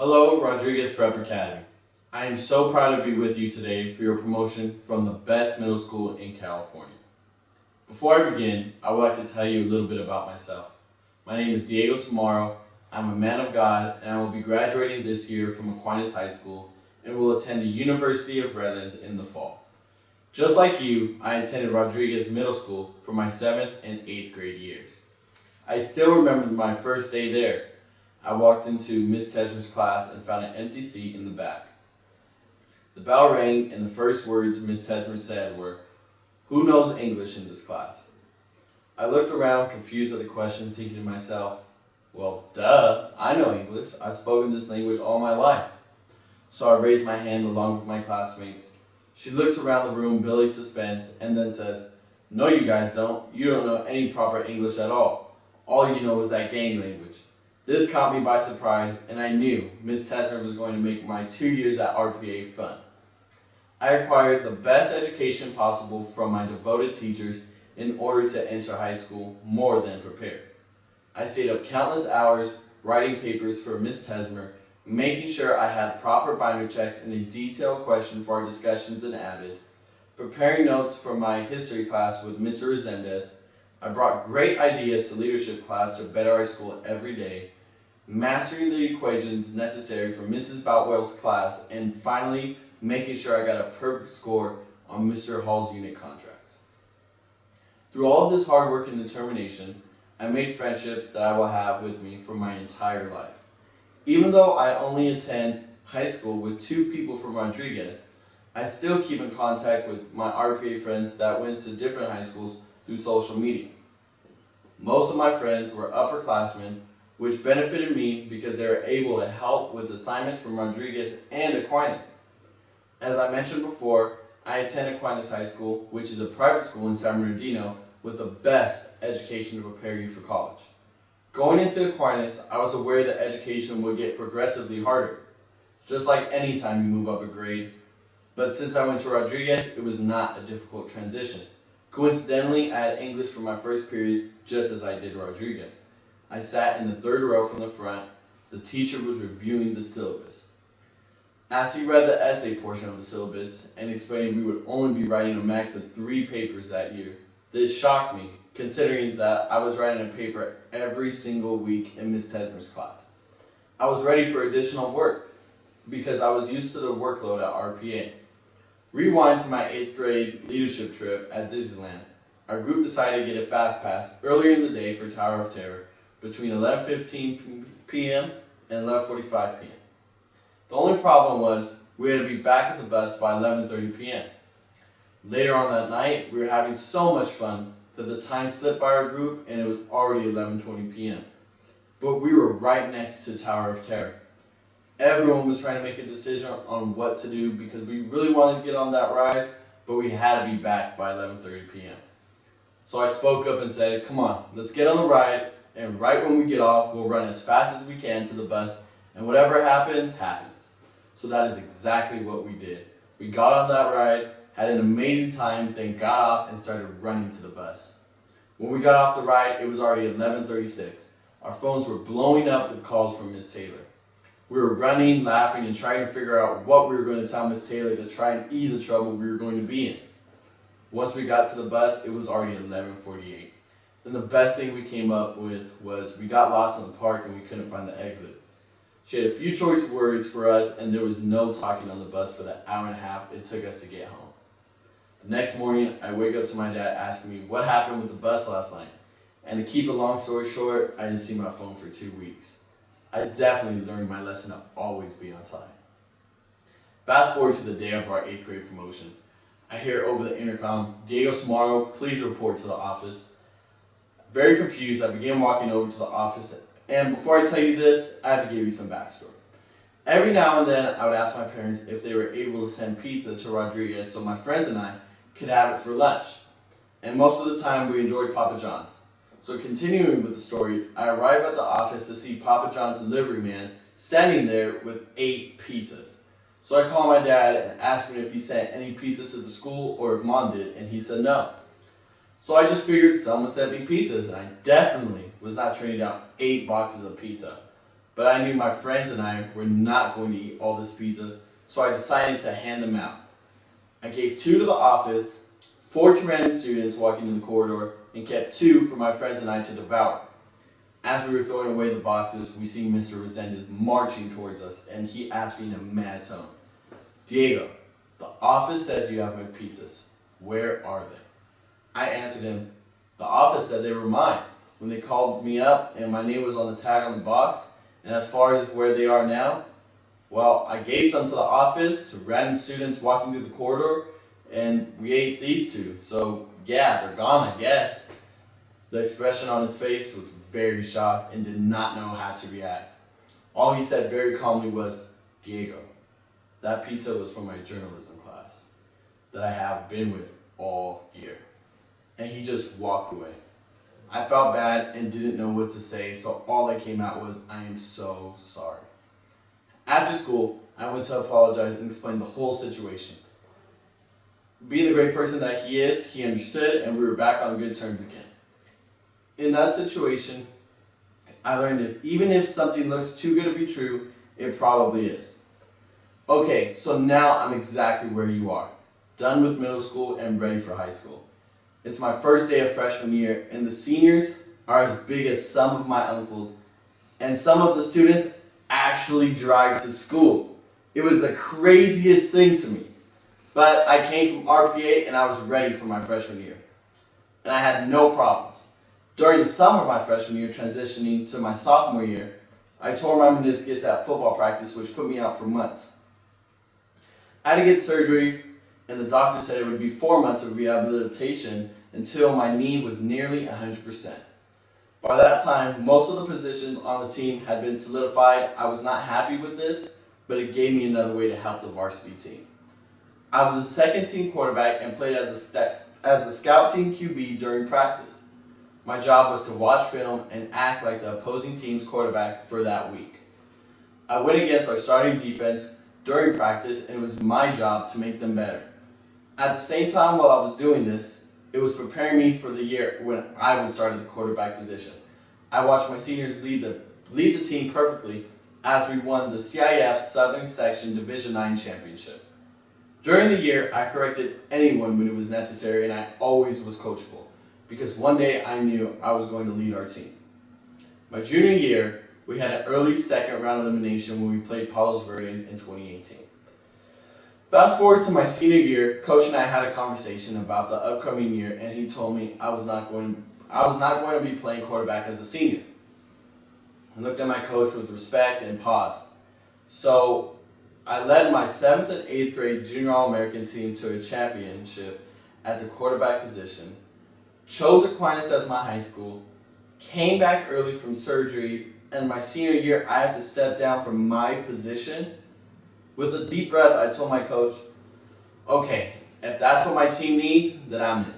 Hello, Rodriguez Prep Academy. I am so proud to be with you today for your promotion from the best middle school in California. Before I begin, I would like to tell you a little bit about myself. My name is Samaro. I'm a man of God, and I will be graduating this year from Aquinas High School and will attend the University of Redlands in the fall. Just like you, I attended Rodriguez Middle School for my 7th and 8th grade years. I still remember my first day there. I walked into Miss Tesmer's class and found an empty seat in the back. The bell rang and the first words Miss Tesmer said were, "Who knows English in this class?" I looked around confused at the question, thinking to myself, well, duh, I know English. I've spoken this language all my life. So I raised my hand along with my classmates. She looks around the room, building suspense, and then says, "No, you guys don't. You don't know any proper English at all. All you know is that gang language." This caught me by surprise, and I knew Miss Tesmer was going to make my 2 years at RPA fun. I acquired the best education possible from my devoted teachers in order to enter high school more than prepared. I stayed up countless hours writing papers for Miss Tesmer, making sure I had proper binder checks and a detailed question for our discussions in Avid, preparing notes for my history class with Mr. Resendez. I brought great ideas to leadership class to better our school every day, mastering the equations necessary for Mrs. Boutwell's class, and finally making sure I got a perfect score on Mr. Hall's unit contracts. Through all of this hard work and determination, I made friendships that I will have with me for my entire life. Even though I only attend high school with 2 people from Rodriguez, I still keep in contact with my RPA friends that went to different high schools through social media. Most of my friends were upperclassmen, which benefited me because they were able to help with assignments from Rodriguez and Aquinas. As I mentioned before, I attend Aquinas High School, which is a private school in San Bernardino with the best education to prepare you for college. Going into Aquinas, I was aware that education would get progressively harder, just like any time you move up a grade. But since I went to Rodriguez, it was not a difficult transition. Coincidentally, I had English for my first period just as I did Rodriguez. I sat in the 3rd row from the front. The teacher was reviewing the syllabus. As he read the essay portion of the syllabus and explained we would only be writing a max of 3 papers that year, this shocked me, considering that I was writing a paper every single week in Miss Tesmer's class. I was ready for additional work because I was used to the workload at RPA. Rewind to my 8th grade leadership trip at Disneyland. Our group decided to get a fast pass earlier in the day for Tower of Terror between 11:15 p.m. and 11:45 p.m. The only problem was we had to be back at the bus by 11:30 p.m. Later on that night, we were having so much fun that the time slipped by our group and it was already 11:20 p.m. But we were right next to Tower of Terror. Everyone was trying to make a decision on what to do because we really wanted to get on that ride, but we had to be back by 11:30 p.m. So I spoke up and said, "Come on, let's get on the ride, and right when we get off, we'll run as fast as we can to the bus, and whatever happens, happens." So that is exactly what we did. We got on that ride, had an amazing time, then got off and started running to the bus. When we got off the ride, it was already 11:36. Our phones were blowing up with calls from Miss Taylor. We were running, laughing, and trying to figure out what we were going to tell Miss Taylor to try and ease the trouble we were going to be in. Once we got to the bus, it was already 11:48. Then the best thing we came up with was we got lost in the park and we couldn't find the exit. She had a few choice words for us, and there was no talking on the bus for the hour and a half it took us to get home. The next morning, I wake up to my dad asking me what happened with the bus last night. And to keep a long story short, I didn't see my phone for 2 weeks. I definitely learned my lesson to always be on time. Fast forward to the day of our 8th grade promotion. I hear over the intercom, "Samaro, please report to the office." Very confused, I began walking over to the office, and before I tell you this, I have to give you some backstory. Every now and then, I would ask my parents if they were able to send pizza to Rodriguez so my friends and I could have it for lunch. And most of the time, we enjoyed Papa John's. So continuing with the story, I arrive at the office to see Papa John's delivery man standing there with 8 pizzas. So I call my dad and ask him if he sent any pizzas to the school or if Mom did, and he said no. So I just figured someone sent me pizzas, and I definitely was not turning down 8 boxes of pizza. but I knew my friends and I were not going to eat all this pizza, so I decided to hand them out. I gave 2 to the office, 4 to random students walking in the corridor, and kept 2 for my friends and I to devour. As we were throwing away the boxes, we see Mr. Resendez marching towards us, and he asked me in a mad tone, "Diego, the office says you have my pizzas. Where are they?" I answered him, "The office said they were mine when they called me up and my name was on the tag on the box, and as far as where they are now, well, I gave some to the office, to random students walking through the corridor, and we ate these 2. So yeah, they're gone, I guess." The expression on his face was very shocked and did not know how to react. All he said very calmly was, "Diego, that pizza was from my journalism class that I have been with all year." And he just walked away. I felt bad and didn't know what to say, so all that came out was, "I am so sorry." After school, I went to apologize and explain the whole situation. Being the great person that he is, he understood, and we were back on good terms again. In that situation, I learned that even if something looks too good to be true, it probably is. Okay, so now I'm exactly where you are, done with middle school and ready for high school. It's my first day of freshman year, and the seniors are as big as some of my uncles, and some of the students actually drive to school. It was the craziest thing to me. But I came from RPA and I was ready for my freshman year. And I had no problems. During the summer of my freshman year, transitioning to my sophomore year, I tore my meniscus at football practice, which put me out for months. I had to get surgery, and the doctor said it would be 4 months of rehabilitation until my knee was nearly 100%. By that time, most of the positions on the team had been solidified. I was not happy with this, but it gave me another way to help the varsity team. I was a second team quarterback and played as the scout team QB during practice. My job was to watch film and act like the opposing team's quarterback for that week. I went against our starting defense during practice, and it was my job to make them better. At the same time while I was doing this, it was preparing me for the year when I would start at the quarterback position. I watched my seniors lead the team perfectly as we won the CIF Southern Section Division IX Championship. During the year, I corrected anyone when it was necessary, and I always was coachable, because one day I knew I was going to lead our team. My junior year, we had an early second round elimination when we played Palos Verdes in 2018. Fast forward to my senior year, Coach and I had a conversation about the upcoming year, and he told me I was not going to be playing quarterback as a senior. I looked at my coach with respect and paused. So I led my 7th and 8th grade junior All-American team to a championship at the quarterback position, chose Aquinas as my high school, came back early from surgery, and my senior year I had to step down from my position. With a deep breath, I told my coach, "Okay, if that's what my team needs, then I'm in."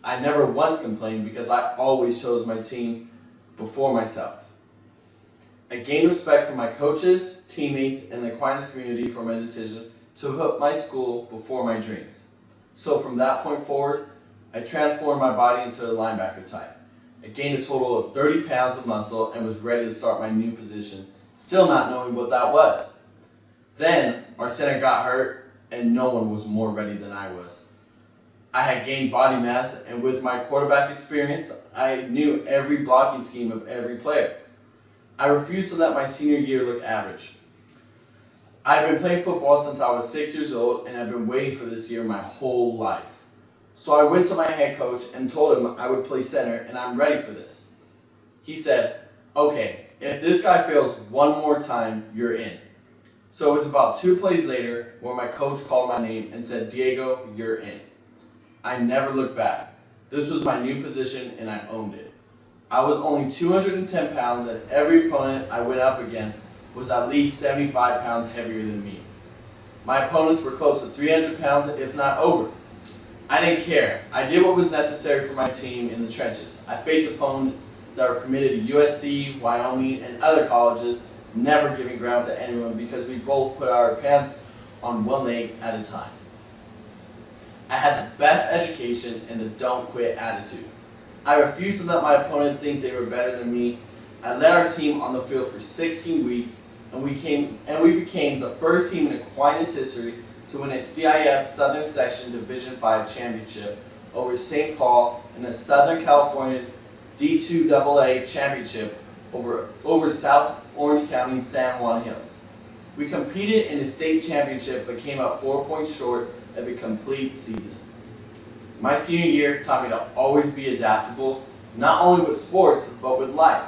I never once complained because I always chose my team before myself. I gained respect from my coaches, teammates, and the Aquinas community for my decision to put my school before my dreams. So from that point forward, I transformed my body into a linebacker type. I gained a total of 30 pounds of muscle and was ready to start my new position, still not knowing what that was. Then, our center got hurt, and no one was more ready than I was. I had gained body mass, and with my quarterback experience, I knew every blocking scheme of every player. I refused to let my senior year look average. I've been playing football since I was 6 years old, and I've been waiting for this year my whole life. So I went to my head coach and told him I would play center, and I'm ready for this. He said, "Okay, if this guy fails one more time, you're in." So it was about 2 plays later where my coach called my name and said, "Diego, you're in." I never looked back. This was my new position, and I owned it. I was only 210 pounds, and every opponent I went up against was at least 75 pounds heavier than me. My opponents were close to 300 pounds, if not over. I didn't care. I did what was necessary for my team in the trenches. I faced opponents that were committed to USC, Wyoming, and other colleges, never giving ground to anyone because we both put our pants on one leg at a time. I had the best education and the don't quit attitude. I refused to let my opponent think they were better than me, I led our team on the field for 16 weeks, and we became the first team in Aquinas history to win a CIF Southern Section Division V championship over St. Paul and the Southern California D2AA championship over South Orange County San Juan Hills. We competed in the state championship but came up 4 points short of a complete season. My senior year taught me to always be adaptable, not only with sports, but with life.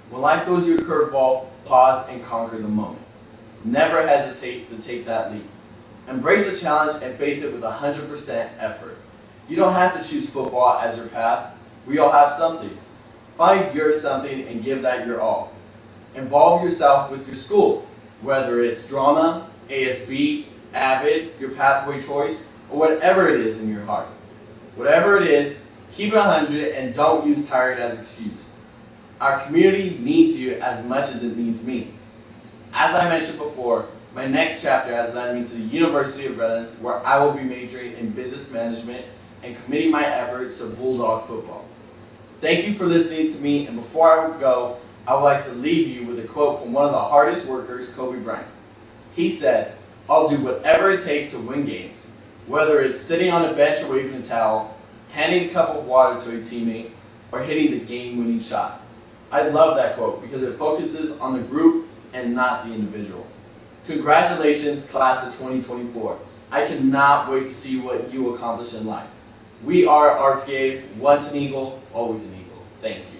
When life throws you a curveball, pause and conquer the moment. Never hesitate to take that leap. Embrace the challenge and face it with 100% effort. You don't have to choose football as your path. We all have something. Find your something and give that your all. Involve yourself with your school, whether it's drama, ASB, AVID, your pathway choice, or whatever it is in your heart. Whatever it is, keep it 100 and don't use tired as excuse. Our community needs you as much as it needs me. As I mentioned before, my next chapter has led me to the University of Redlands, where I will be majoring in business management and committing my efforts to Bulldog football. Thank you for listening to me, and before I go, I would like to leave you with a quote from one of the hardest workers, Kobe Bryant. He said, "I'll do whatever it takes to win games, whether it's sitting on a bench or waving a towel, handing a cup of water to a teammate, or hitting the game-winning shot." I love that quote because it focuses on the group and not the individual. Congratulations, class of 2024. I cannot wait to see what you accomplish in life. We are RPA, once an Eagle, always an Eagle. Thank you.